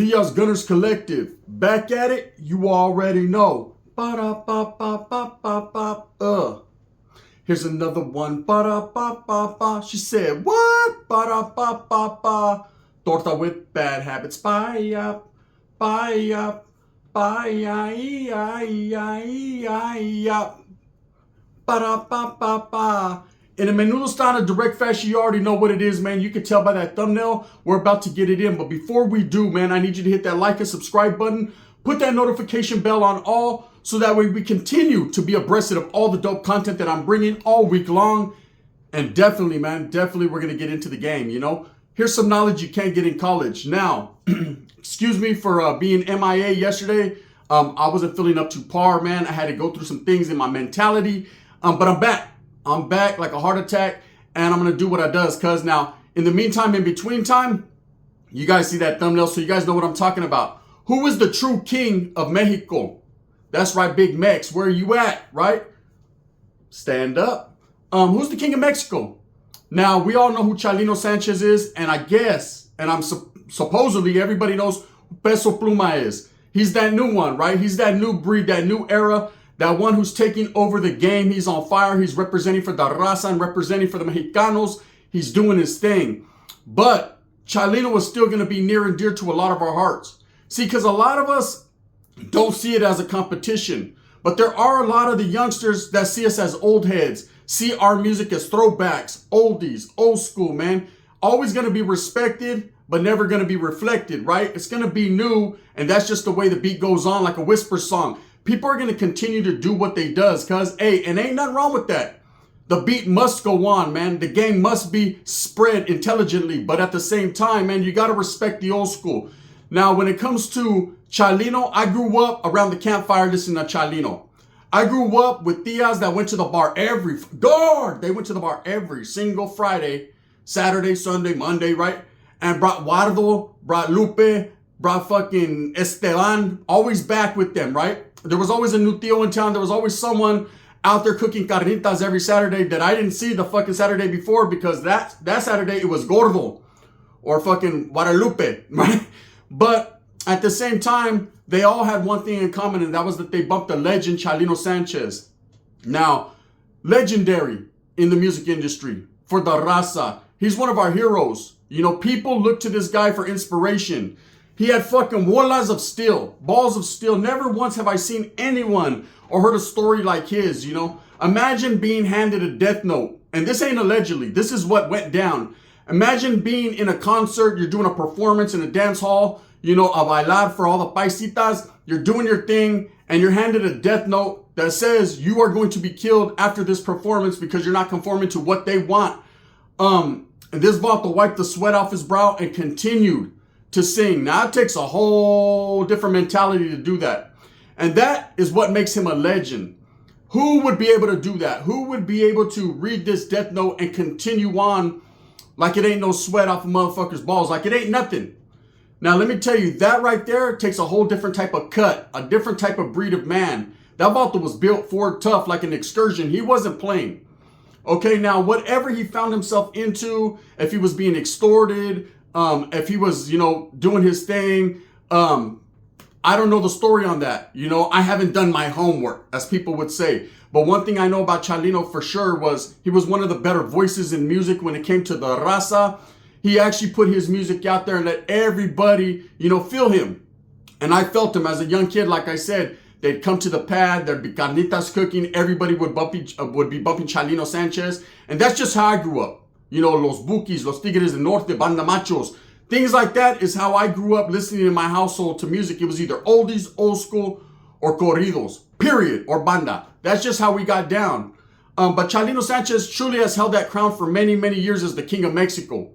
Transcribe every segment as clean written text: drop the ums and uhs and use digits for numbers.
Diaz Gunners Collective. Back at it, you already know. Ba-da-ba-ba-ba-ba-ba. Here's another one. Ba-da-ba-ba-ba. She said, what? Ba-da-ba-ba-ba. Torta with bad habits. Bye-ya. Bye-ya. Bye-ya. Ba-da-ba-ba-ba. In a menudo style of direct fashion, you already know what it is, man. You can tell by that thumbnail. We're about to get it in. But before we do, man, I need you to hit that like and subscribe button. Put that notification bell on all so that way we continue to be abreast of all the dope content that I'm bringing all week long. And definitely, man, definitely we're going to get into the game, you know. Here's some knowledge you can't get in college. Now, excuse me for being MIA yesterday. I wasn't feeling up to par, man. I had to go through some things in my mentality. But I'm back. I'm back like a heart attack, and I'm going to do what I does. Because now, in the meantime, in between time, you guys see that thumbnail, so you guys know what I'm talking about. Who is the true king of Mexico? That's right, Big Mex. Where are you at, right? Stand up. Who's the king of Mexico? Now, we all know who Chalino Sanchez is, and I guess, and I'm supposedly everybody knows who Peso Pluma is. He's that new one, right? He's that new breed, that new era. That one who's taking over the game. He's on fire. He's representing for the raza and representing for the Mexicanos. He's doing his thing. But Chalino is still going to be near and dear to a lot of our hearts. See, because a lot of us don't see it as a competition. But there are a lot of the youngsters that see us as old heads. See our music as throwbacks, oldies, old school, man. Always going to be respected, but never going to be reflected, right? It's going to be new, and that's just the way the beat goes on, like a whisper song. People are going to continue to do what they does because, hey, and ain't nothing wrong with that. The beat must go on, man. The game must be spread intelligently. But at the same time, man, you got to respect the old school. Now, when it comes to Chalino, I grew up around the campfire listening to Chalino. I grew up with tias that went to the bar they went to the bar every single Friday, Saturday, Sunday, Monday, right? And brought Guardo, brought Lupe, brought fucking Esteban, always back with them, right? There was always a new tío in town. There was always someone out there cooking carnitas every Saturday that I didn't see the fucking Saturday before because that Saturday it was Gordo or fucking Guadalupe, right? But at the same time, they all had one thing in common, and that was that they bumped the legend Chalino Sanchez. Now, legendary in the music industry for the raza. He's one of our heroes. You know, people look to this guy for inspiration. He had fucking bolas of steel, balls of steel. Never once have I seen anyone or heard a story like his, you know. Imagine being handed a death note. And this ain't allegedly. This is what went down. Imagine being in a concert. You're doing a performance in a dance hall, you know, a bailar for all the paisitas. You're doing your thing and you're handed a death note that says you are going to be killed after this performance because you're not conforming to what they want. And this vato wiped the sweat off his brow and continued to sing. Now it takes a whole different mentality to do that. And that is what makes him a legend. Who would be able to do that? Who would be able to read this death note and continue on like it ain't no sweat off a motherfucker's balls, like it ain't nothing? Now let me tell you, that right there takes a whole different type of cut, a different type of breed of man. That vato was built for tough, like an excursion. He wasn't playing. Okay, now whatever he found himself into, if he was being extorted, if he was, you know, doing his thing, I don't know the story on that. You know, I haven't done my homework, as people would say. But one thing I know about Chalino for sure was he was one of the better voices in music when it came to the raza. He actually put his music out there and let everybody, you know, feel him. And I felt him as a young kid. Like I said, they'd come to the pad, there'd be carnitas cooking, everybody would be bumping Chalino Sanchez. And that's just how I grew up. You know, Los Buquis, Los Tigres del Norte, Banda Machos. Things like that is how I grew up listening in my household to music. It was either oldies, old school, or corridos, period, or banda. That's just how we got down. But Chalino Sanchez truly has held that crown for many, many years as the king of Mexico.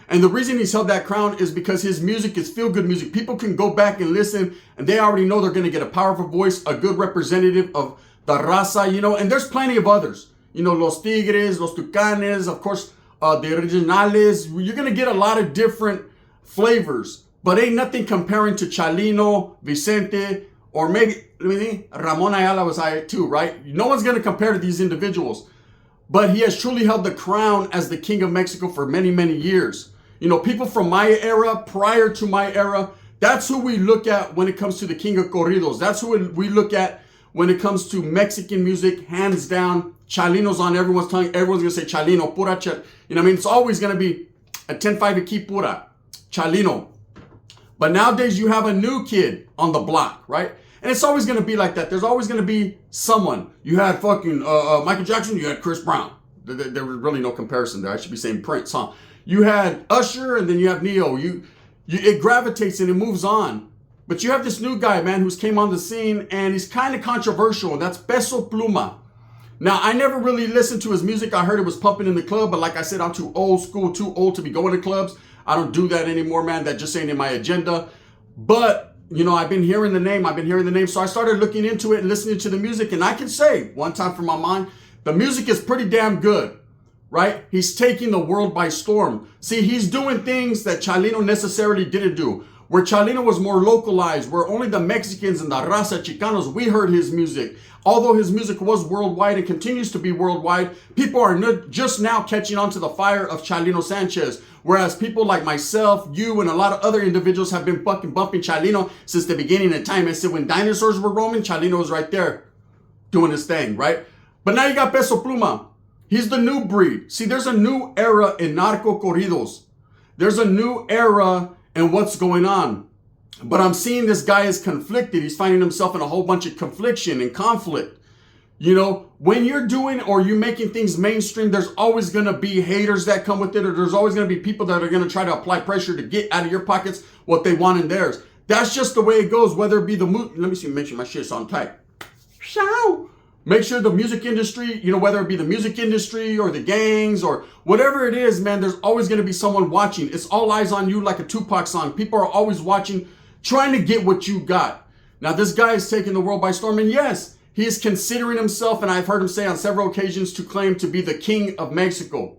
And the reason he's held that crown is because his music is feel-good music. People can go back and listen, and they already know they're going to get a powerful voice, a good representative of the raza, you know. And there's plenty of others. You know, Los Tigres, Los Tucanes, of course, the Originales. You're going to get a lot of different flavors. But ain't nothing comparing to Chalino, Vicente, or maybe Ramon Ayala was high too, right? No one's going to compare to these individuals. But he has truly held the crown as the king of Mexico for many, many years. You know, people from my era, prior to my era, That's who we look at when it comes to the king of corridos. That's who we look at when it comes to Mexican music, hands down. Chalino's on everyone's tongue. Everyone's going to say Chalino, pura you know what I mean? It's always going to be a 10-5 aquí pura, Chalino. But nowadays you have a new kid on the block, right? And it's always going to be like that. There's always going to be someone. You had fucking Michael Jackson, you had Chris Brown. There was really no comparison there. I should be saying Prince, huh? You had Usher, and then you have Neo. It gravitates and it moves on. But you have this new guy, man, who's came on the scene, and he's kind of controversial, and that's Peso Pluma. Now, I never really listened to his music. I heard it was pumping in the club, but like I said, I'm too old school, too old to be going to clubs. I don't do that anymore, man. That just ain't in my agenda. But, you know, I've been hearing the name. So I started looking into it and listening to the music, and I can say, one time from my mind, the music is pretty damn good, right? He's taking the world by storm. See, he's doing things that Chalino necessarily didn't do. Where Chalino was more localized, where only the Mexicans and the Raza Chicanos, we heard his music. Although his music was worldwide and continues to be worldwide, people are just now catching on to the fire of Chalino Sanchez. Whereas people like myself, you, and a lot of other individuals have been fucking bumping Chalino since the beginning of time. I said when dinosaurs were roaming, Chalino was right there doing his thing, right? But now you got Peso Pluma. He's the new breed. See, there's a new era in narco corridos. There's a new era in what's going on. But I'm seeing this guy is conflicted. He's finding himself in a whole bunch of confliction and conflict. You know, when you're doing or you're making things mainstream, there's always going to be haters that come with it, or there's always going to be people that are going to try to apply pressure to get out of your pockets what they want in theirs. That's just the way it goes, whether it be the let me see, make sure my shit's on tight. Make sure the music industry, you know, whether it be the music industry or the gangs or whatever it is, man, there's always going to be someone watching. It's all eyes on you, like a Tupac song. People are always watching, trying to get what you got. Now, this guy is taking the world by storm. And yes, he is considering himself, and I've heard him say on several occasions, to claim to be the king of Mexico.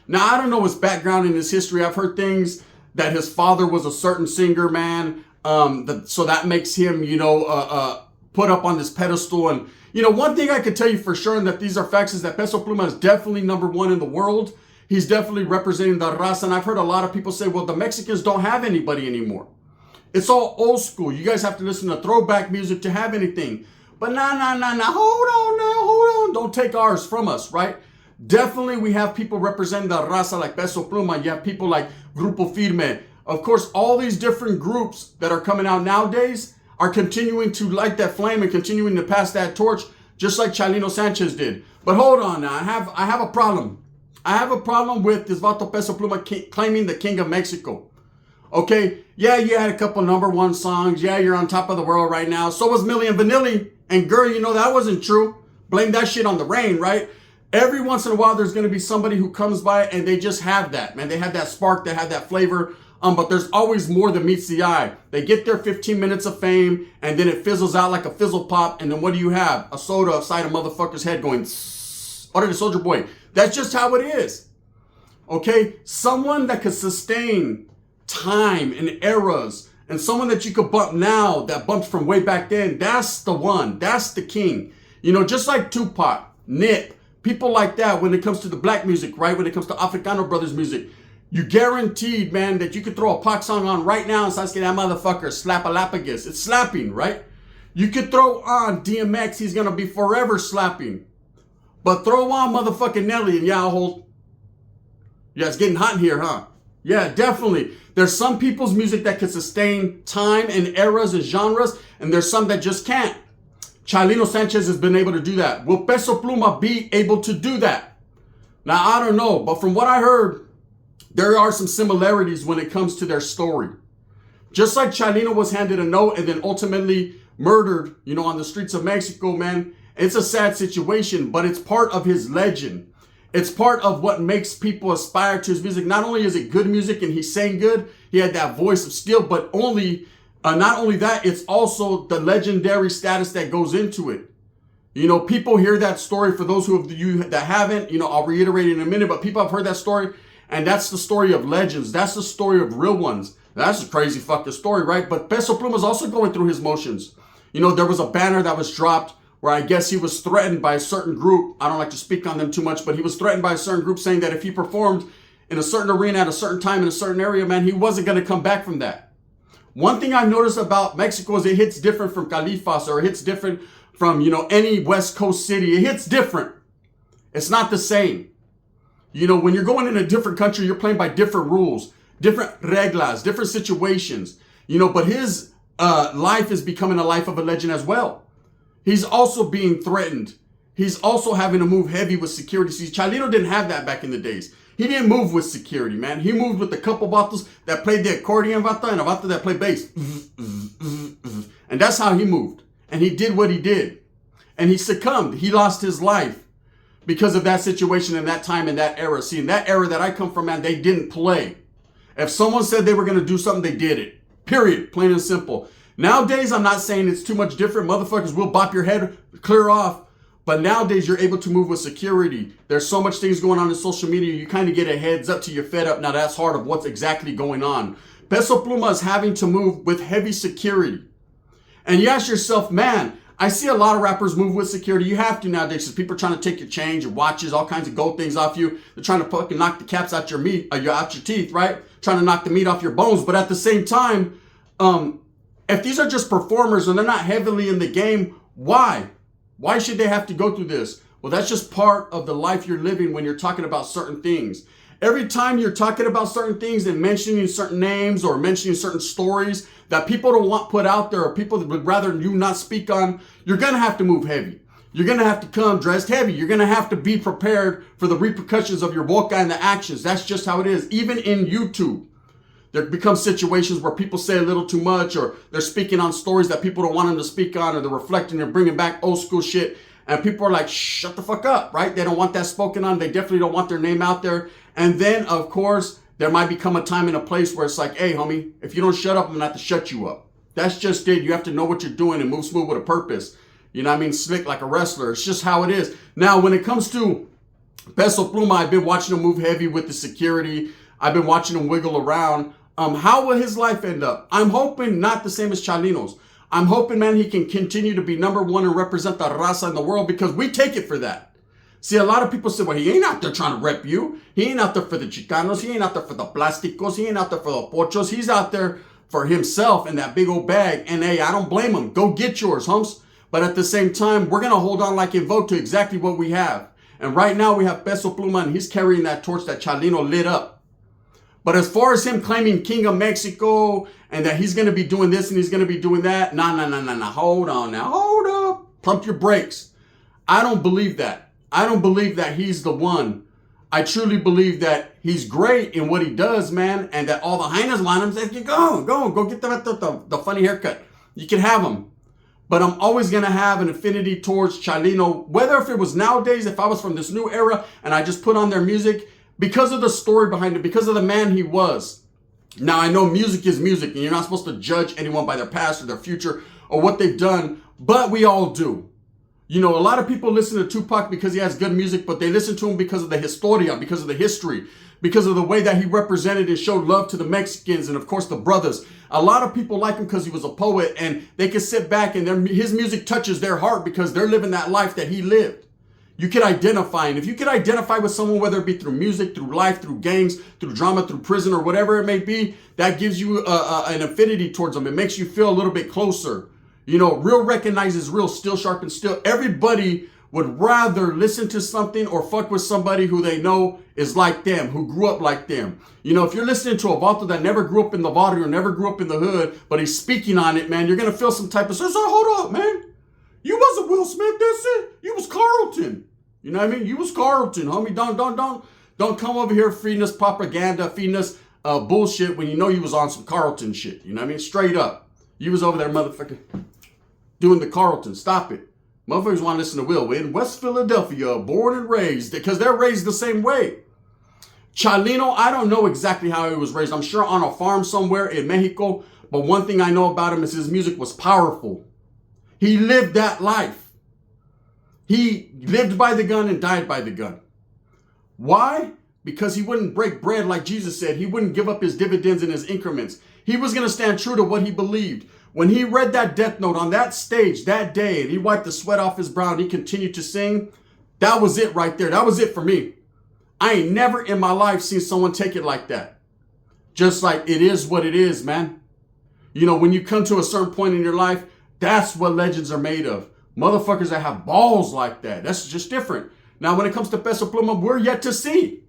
Now, I don't know his background and his history. I've heard things that his father was a certain singer, man. So that makes him, you know, put up on this pedestal. And, you know, one thing I could tell you for sure, and that these are facts, is that Peso Pluma is definitely number one in the world. He's definitely representing the raza. And I've heard a lot of people say, well, the Mexicans don't have anybody anymore. It's all old school. You guys have to listen to throwback music to have anything. But nah. Hold on. Don't take ours from us, right? Definitely we have people representing the raza like Peso Pluma. You have people like Grupo Firme. Of course, all these different groups that are coming out nowadays are continuing to light that flame and continuing to pass that torch, just like Chalino Sanchez did. But hold on now, I have a problem. I have a problem with this Vato Peso Pluma claiming the king of Mexico. Okay, yeah, you had a couple number one songs. Yeah, you're on top of the world right now. So was Milli and Vanilli. And girl, you know that wasn't true. Blame that shit on the rain, right? Every once in a while, there's going to be somebody who comes by and they just have that, man. They have that spark, they have that flavor. But there's always more than meets the eye. They get their 15 minutes of fame, and then it fizzles out like a fizzle pop. And then what do you have? A soda upside a motherfucker's head going, order the Soldier Boy. That's just how it is. Okay? Someone that could sustain time and eras, and someone that you could bump now that bumped from way back then, that's the one. That's the king. You know, just like Tupac, Nip, people like that when it comes to the black music, right? When it comes to Africano Brothers music. You guaranteed, man, that you could throw a Pac song on right now and Sasuke, that motherfucker, slap-a-lapagus. It's slapping, right? You could throw on DMX, he's going to be forever slapping. But throw on motherfucking Nelly and y'all hold. Yeah, it's getting hot in here, huh? Yeah, definitely. There's some people's music that can sustain time and eras and genres, and there's some that just can't. Chalino Sanchez has been able to do that. Will Peso Pluma be able to do that? Now, I don't know, but from what I heard, there are some similarities when it comes to their story. Just like Chalino was handed a note and then ultimately murdered, you know, on the streets of Mexico, man. It's a sad situation, but it's part of his legend. It's part of what makes people aspire to his music. Not only is it good music and he sang good, he had that voice of steel, but not only that, it's also the legendary status that goes into it. You know, people hear that story. For those of you that haven't, you know, I'll reiterate it in a minute, but people have heard that story. And that's the story of legends. That's the story of real ones. That's a crazy fucking story, right? But Peso Pluma is also going through his motions. You know, there was a banner that was dropped where I guess he was threatened by a certain group. I don't like to speak on them too much, but he was threatened by a certain group saying that if he performed in a certain arena at a certain time in a certain area, man, he wasn't going to come back from that. One thing I've noticed about Mexico is it hits different from Califas, or it hits different from, any West Coast city. It hits different. It's not the same. When you're going in a different country, you're playing by different rules, different reglas, different situations, but his life is becoming a life of a legend as well. He's also being threatened. He's also having to move heavy with security. See, Chalino didn't have that back in the days. He didn't move with security, man. He moved with a couple vatos that played the accordion vata and a vato that played bass. And that's how he moved. And he did what he did. And he succumbed. He lost his life because of that situation in that time, in that era. See, in that era that I come from, man, they didn't play. If someone said they were going to do something, they did it. Period. Plain and simple. Nowadays, I'm not saying it's too much different. Motherfuckers will bop your head clear off. But nowadays, you're able to move with security. There's so much things going on in social media. You kind of get a heads up to your fed up. Now, that's hard of what's exactly going on. Peso Pluma is having to move with heavy security. And you ask yourself, man, I see a lot of rappers move with security. You have to nowadays, because people are trying to take your change, your watches, all kinds of gold things off you. They're trying to fucking knock the caps out your meat, out your teeth, right? Trying to knock the meat off your bones. But at the same time, if these are just performers and they're not heavily in the game, why? Why should they have to go through this? Well, that's just part of the life you're living when you're talking about certain things. Every time you're talking about certain things and mentioning certain names or mentioning certain stories that people don't want put out there, or people that would rather you not speak on, you're going to have to move heavy. You're going to have to come dressed heavy. You're going to have to be prepared for the repercussions of your boca and the actions. That's just how it is. Even in YouTube, there become situations where people say a little too much, or they're speaking on stories that people don't want them to speak on, or they're reflecting and bringing back old school shit. And people are like, shut the fuck up, right? They don't want that spoken on. They definitely don't want their name out there. And then, of course, there might become a time and a place where it's like, hey, homie, if you don't shut up, I'm going to have to shut you up. That's just it. You have to know what you're doing and move smooth with a purpose. You know what I mean? Slick like a wrestler. It's just how it is. Now, when it comes to Peso Pluma, I've been watching him move heavy with the security. I've been watching him wiggle around. How will his life end up? I'm hoping not the same as Chalino's. I'm hoping, man, he can continue to be number one and represent the raza in the world, because we take it for that. See, a lot of people say, well, he ain't out there trying to rep you. He ain't out there for the Chicanos. He ain't out there for the Plasticos. He ain't out there for the Pochos. He's out there for himself and that big old bag. And hey, I don't blame him. Go get yours, humps. But at the same time, we're going to hold on like a vote to exactly what we have. And right now we have Peso Pluma, and he's carrying that torch that Chalino lit up. But as far as him claiming King of Mexico and that he's going to be doing this and he's going to be doing that, nah. Hold on now. Hold up. Pump your brakes. I don't believe that. I don't believe that he's the one. I truly believe that he's great in what he does, man, and that all the hyenas line him say, go get the funny haircut. You can have him. But I'm always going to have an affinity towards Chalino, whether if it was nowadays, if I was from this new era and I just put on their music, because of the story behind it, because of the man he was. Now, I know music is music, and you're not supposed to judge anyone by their past or their future or what they've done, but we all do. A lot of people listen to Tupac because he has good music, but they listen to him because of the historia, because of the history, because of the way that he represented and showed love to the Mexicans and, of course, the brothers. A lot of people like him because he was a poet, and they can sit back and his music touches their heart because they're living that life that he lived. You could identify, and if you could identify with someone, whether it be through music, through life, through gangs, through drama, through prison, or whatever it may be, that gives you an affinity towards them. It makes you feel a little bit closer. Real recognizes real, still sharp and still. Everybody would rather listen to something or fuck with somebody who they know is like them, who grew up like them. If you're listening to a vato that never grew up in the barrio, never grew up in the hood, but he's speaking on it, man, you're going to feel some type of, so hold up, man. You wasn't Will Smith, that's it. You was Carlton. You know what I mean? You was Carlton, homie. Don't come over here feeding us propaganda, feeding us bullshit when you know you was on some Carlton shit. You know what I mean? Straight up. You was over there, motherfucker, doing the Carlton. Stop it. Motherfuckers want to listen to Will. We're in West Philadelphia, born and raised, because they're raised the same way. Chalino, I don't know exactly how he was raised. I'm sure on a farm somewhere in Mexico. But one thing I know about him is his music was powerful. He lived that life. He lived by the gun and died by the gun. Why? Because he wouldn't break bread like Jesus said. He wouldn't give up his dividends and his increments. He was going to stand true to what he believed. When he read that death note on that stage that day and he wiped the sweat off his brow and he continued to sing, that was it right there. That was it for me. I ain't never in my life seen someone take it like that. Just like it is what it is, man. You know, when you come to a certain point in your life, that's what legends are made of. Motherfuckers that have balls like that. That's just different. Now, when it comes to Peso Pluma, we're yet to see.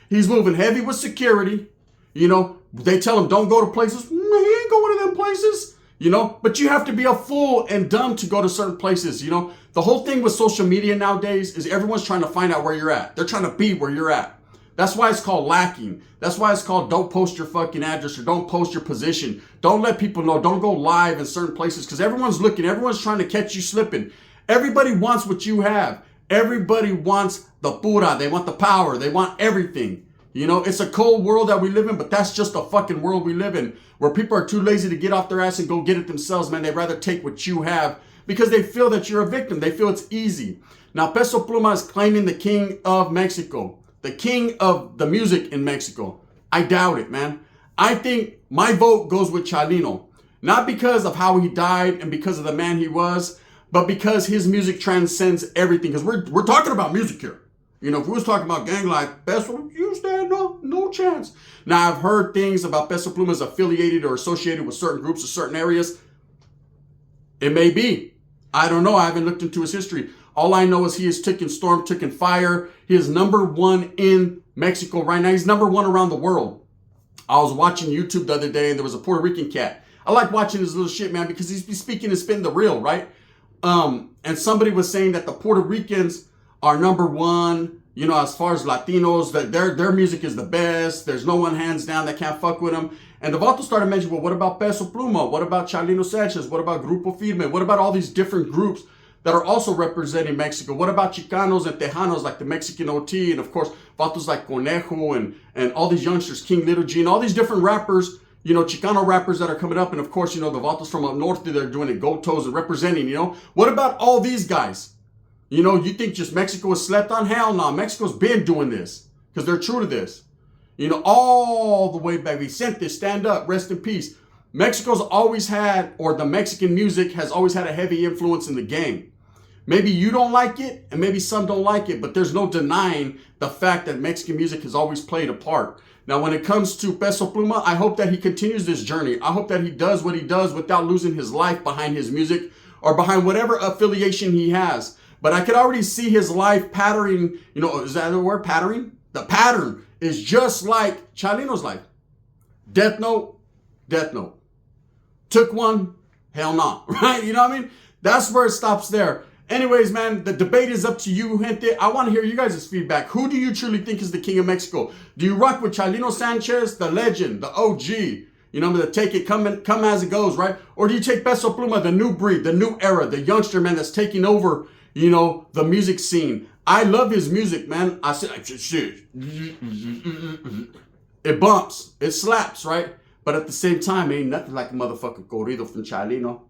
He's moving heavy with security. You know, they tell him don't go to places. He ain't going to them places. You know, but you have to be a fool and dumb to go to certain places. You know, the whole thing with social media nowadays is everyone's trying to find out where you're at. They're trying to be where you're at. That's why it's called lacking. That's why it's called don't post your fucking address or don't post your position. Don't let people know. Don't go live in certain places because everyone's looking. Everyone's trying to catch you slipping. Everybody wants what you have. Everybody wants the pura. They want the power. They want everything. You know, it's a cold world that we live in, but that's just the fucking world we live in, where people are too lazy to get off their ass and go get it themselves, man. They'd rather take what you have because they feel that you're a victim. They feel it's easy. Now, Peso Pluma is claiming the king of Mexico, the king of the music in Mexico. I doubt it, man. I think my vote goes with Chalino, not because of how he died and because of the man he was, but because his music transcends everything. Because we're talking about music here. You know, if we was talking about gang life, Peso, you stand no chance. Now, I've heard things about Peso Pluma is affiliated or associated with certain groups or certain areas. It may be. I don't know. I haven't looked into his history. All I know is he is taking storm, taking fire. He is #1 in Mexico right now. He's #1 around the world. I was watching YouTube the other day and there was a Puerto Rican cat. I like watching this little shit, man, because he's speaking and spitting the real, right? And somebody was saying that the Puerto Ricans are #1, you know, as far as Latinos, that their music is the best. There's no one hands down that can't fuck with them. And the Vato started mentioning, well, what about Peso Pluma? What about Chalino Sanchez? What about Grupo Firme? What about all these different groups that are also representing Mexico? What about Chicanos and Tejanos like the Mexican OT? And of course, Vatos like Conejo and all these youngsters, King Little G, and all these different rappers, you know, Chicano rappers that are coming up. And of course, you know, the Vatos from up north, they're doing it, Gold Toes and representing, you know. What about all these guys? You know, you think just Mexico is slept on? Hell no. Mexico's been doing this because they're true to this. You know, all the way back. Vicente, stand up, rest in peace. Mexico's always had, or the Mexican music has always had a heavy influence in the game. Maybe you don't like it, and maybe some don't like it, but there's no denying the fact that Mexican music has always played a part. Now, when it comes to Peso Pluma, I hope that he continues this journey. I hope that he does what he does without losing his life behind his music or behind whatever affiliation he has. But I could already see his life patterning, you know, is that the word, patterning? The pattern is just like Chalino's life. Death Note, Death Note. Took one, hell no, right? You know what I mean? That's where it stops there. Anyways, man, the debate is up to you, gente. I want to hear you guys' feedback. Who do you truly think is the king of Mexico? Do you rock with Chalino Sanchez, the legend, the OG? You know, the take it, come as it goes, right? Or do you take Peso Pluma, the new breed, the new era, the youngster, man, that's taking over, you know, the music scene? I love his music, man. I said, shit. It bumps. It slaps, right? But at the same time, ain't nothing like a motherfucking corrido from Chalino.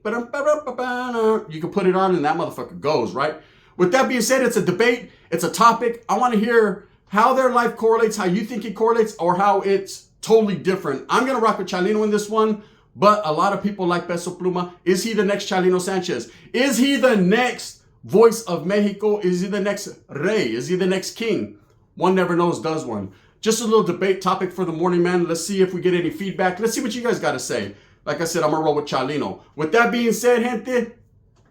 You can put it on and that motherfucker goes, right? With that being said, it's a debate. It's a topic. I want to hear how their life correlates, how you think it correlates, or how it's totally different. I'm going to rock with Chalino in this one. But a lot of people like Peso Pluma. Is he the next Chalino Sanchez? Is he the next voice of Mexico? Is he the next rey? Is he the next king? One never knows, does one? Just a little debate topic for the morning, man. Let's see if we get any feedback. Let's see what you guys got to say. Like I said, I'm going to roll with Chalino. With that being said, gente,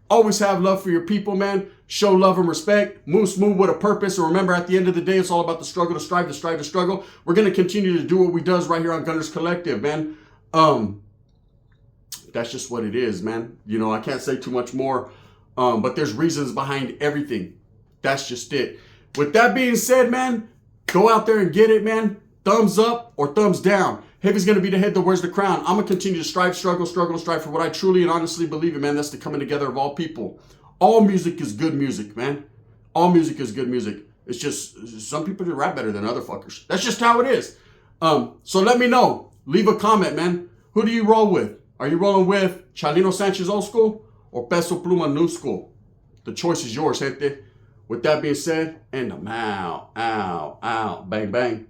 always have love for your people, man. Show love and respect. Move smooth with a purpose. And remember, at the end of the day, it's all about the struggle to strive, to strive to struggle. We're going to continue to do what we does right here on Gunners Collective, man. That's just what it is, man. You know, I can't say too much more, but there's reasons behind everything. That's just it. With that being said, man, go out there and get it, man. Thumbs up or thumbs down. Heavy's going to be the head that wears the crown. I'm going to continue to strive, struggle, and strive for what I truly and honestly believe in, man. That's the coming together of all people. All music is good music, man. All music is good music. It's just some people do rap better than other fuckers. That's just how it is. So let me know. Leave a comment, man. Who do you roll with? Are you rolling with Chalino Sanchez old school or Peso Pluma new school? The choice is yours, gente. With that being said, and I'm out, bang, bang.